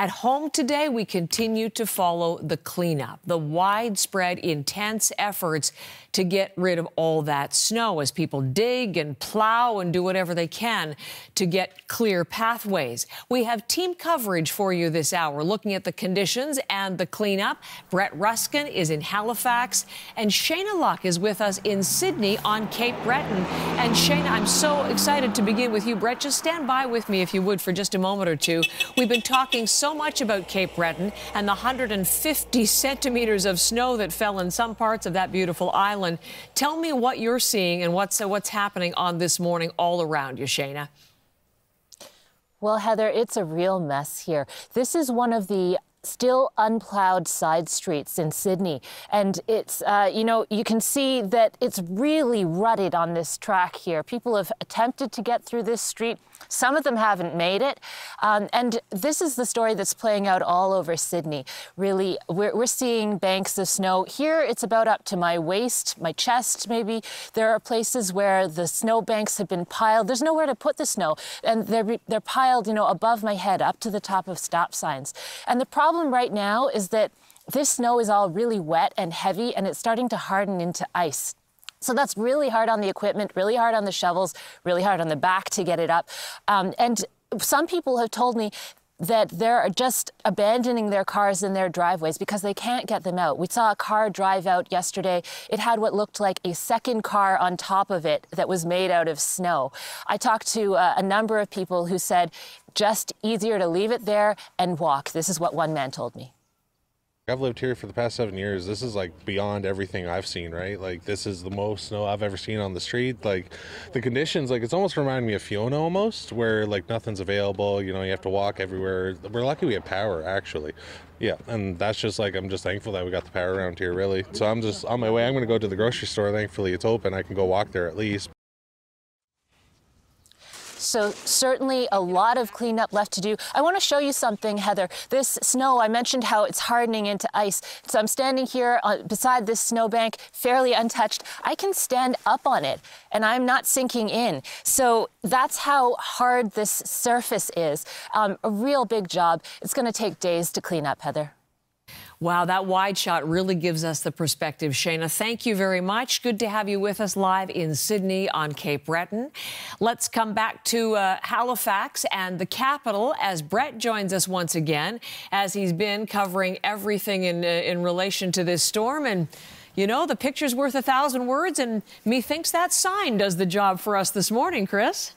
At home today, we continue to follow the cleanup, the widespread, intense efforts to get rid of all that snow as people dig and plow and do whatever they can to get clear pathways. We have team coverage for you this hour, looking at the conditions and the cleanup. Brett Ruskin is in Halifax, and Shayna Luck is with us in Sydney on Cape Breton. And Shayna, I'm so excited to begin with you. Brett, just stand by with me if you would for just a moment or two. We've been talking so much about Cape Breton and the 150 centimeters of snow that fell in some parts of that beautiful island. Tell me what you're seeing and what's happening on this morning all around you, Shayna. Well, Heather, it's a real mess here. This is one of the still unplowed side streets in Sydney. And it's, you can see that it's really rutted on this track here. People have attempted to get through this street. Some of them haven't made it. And this is the story that's playing out all over Sydney. Really, we're seeing banks of snow. Here, it's about up to my waist, my chest, maybe. There are places where the snow banks have been piled. There's nowhere to put the snow. And they're piled, above my head, up to the top of stop signs. And the problem right now is that this snow is all really wet and heavy, and it's starting to harden into ice. So that's really hard on the equipment, really hard on the shovels, really hard on the back to get it up. And some people have told me that they're just abandoning their cars in their driveways because they can't get them out. We saw a car drive out yesterday. It had what looked like a second car on top of it that was made out of snow. I talked to a number of people who said just easier to leave it there and walk. This is what one man told me. I've lived here for the past 7 years. This is like beyond everything I've seen, right? Like this is the most snow I've ever seen on the street. Like the conditions, like it's almost reminding me of Fiona almost, where like nothing's available, you have to walk everywhere. We're lucky we have power actually. Yeah, and that's just like, I'm just thankful that we got the power around here really. So I'm just on my way. I'm going to go to the grocery store. Thankfully it's open. I can go walk there at least. So certainly a lot of cleanup left to do. I want to show you something, Heather. This snow, I mentioned how it's hardening into ice. So I'm standing here beside this snowbank, fairly untouched. I can stand up on it and I'm not sinking in. So that's how hard this surface is. A real big job. It's going to take days to clean up, Heather. Wow, that wide shot really gives us the perspective. Shayna, thank you very much. Good to have you with us live in Sydney on Cape Breton. Let's come back to Halifax and the capital as Brett joins us once again, as he's been covering everything in relation to this storm. And, the picture's worth 1,000 words, and methinks that sign does the job for us this morning, Brett.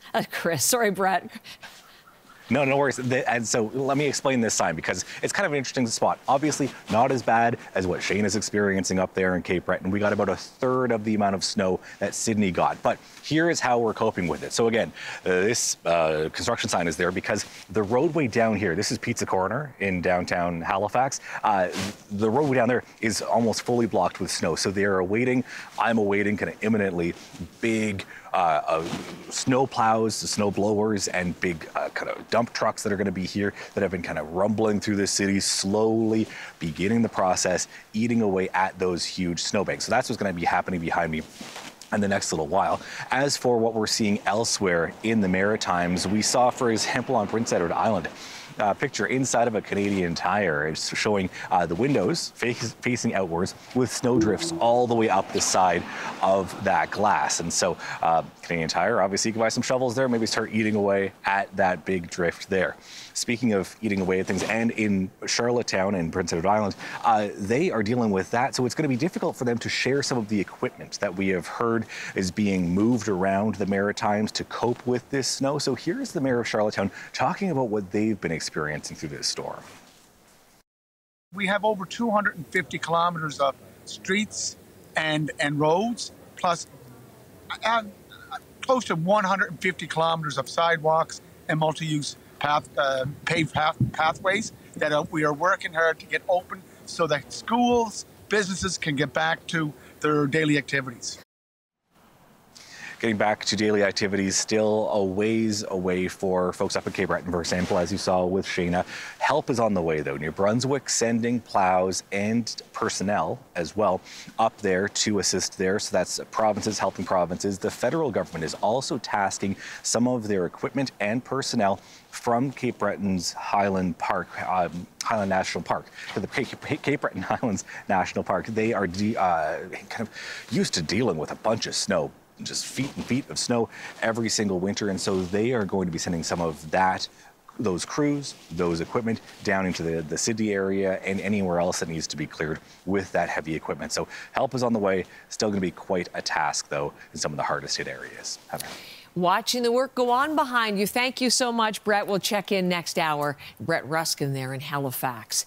No worries. And so let me explain this sign because it's kind of an interesting spot. Obviously, not as bad as what Shane is experiencing up there in Cape Breton. We got about a third of the amount of snow that Sydney got. But here is how we're coping with it. So again, this construction sign is there because the roadway down here, this is Pizza Corner in downtown Halifax. The roadway down there is almost fully blocked with snow. So they are awaiting, I'm awaiting kind of imminently big snow plows, snow blowers, and big kind of dump trucks that are going to be here that have been kind of rumbling through the city, slowly beginning the process, eating away at those huge snowbanks. So that's what's going to be happening behind me in the next little while. As for what we're seeing elsewhere in the Maritimes, we saw, for example, on Prince Edward Island, picture inside of a Canadian Tire. It's showing the windows facing outwards with snow drifts all the way up the side of that glass. And so Canadian Tire, obviously you can buy some shovels there, maybe start eating away at that big drift there. Speaking of eating away at things, and in Charlottetown and Prince Edward Island, they are dealing with that. So it's going to be difficult for them to share some of the equipment that we have heard is being moved around the Maritimes to cope with this snow. So here's the mayor of Charlottetown talking about what they've been experiencing through this storm. We have over 250 kilometers of streets and roads, plus close to 150 kilometers of sidewalks and multi-use paved pathways that we are working hard to get open so that schools, businesses can get back to their daily activities. Getting back to daily activities, still a ways away for folks up at Cape Breton, for example, as you saw with Shayna. Help is on the way, though. New Brunswick sending plows and personnel as well up there to assist there. So that's provinces helping provinces. The federal government is also tasking some of their equipment and personnel from Cape Breton's Highland National Park to the Cape Breton Highlands National Park. They are kind of used to dealing with a bunch of snow, just feet and feet of snow every single winter, and so they are going to be sending some of those crews, those equipment down into the Sydney area and anywhere else that needs to be cleared with that heavy equipment. So help is on the way. Still going to be quite a task, though, in some of the hardest hit areas. Watching the work go on behind you. Thank you so much, Brett. We'll check in next hour. Brett Ruskin there in Halifax.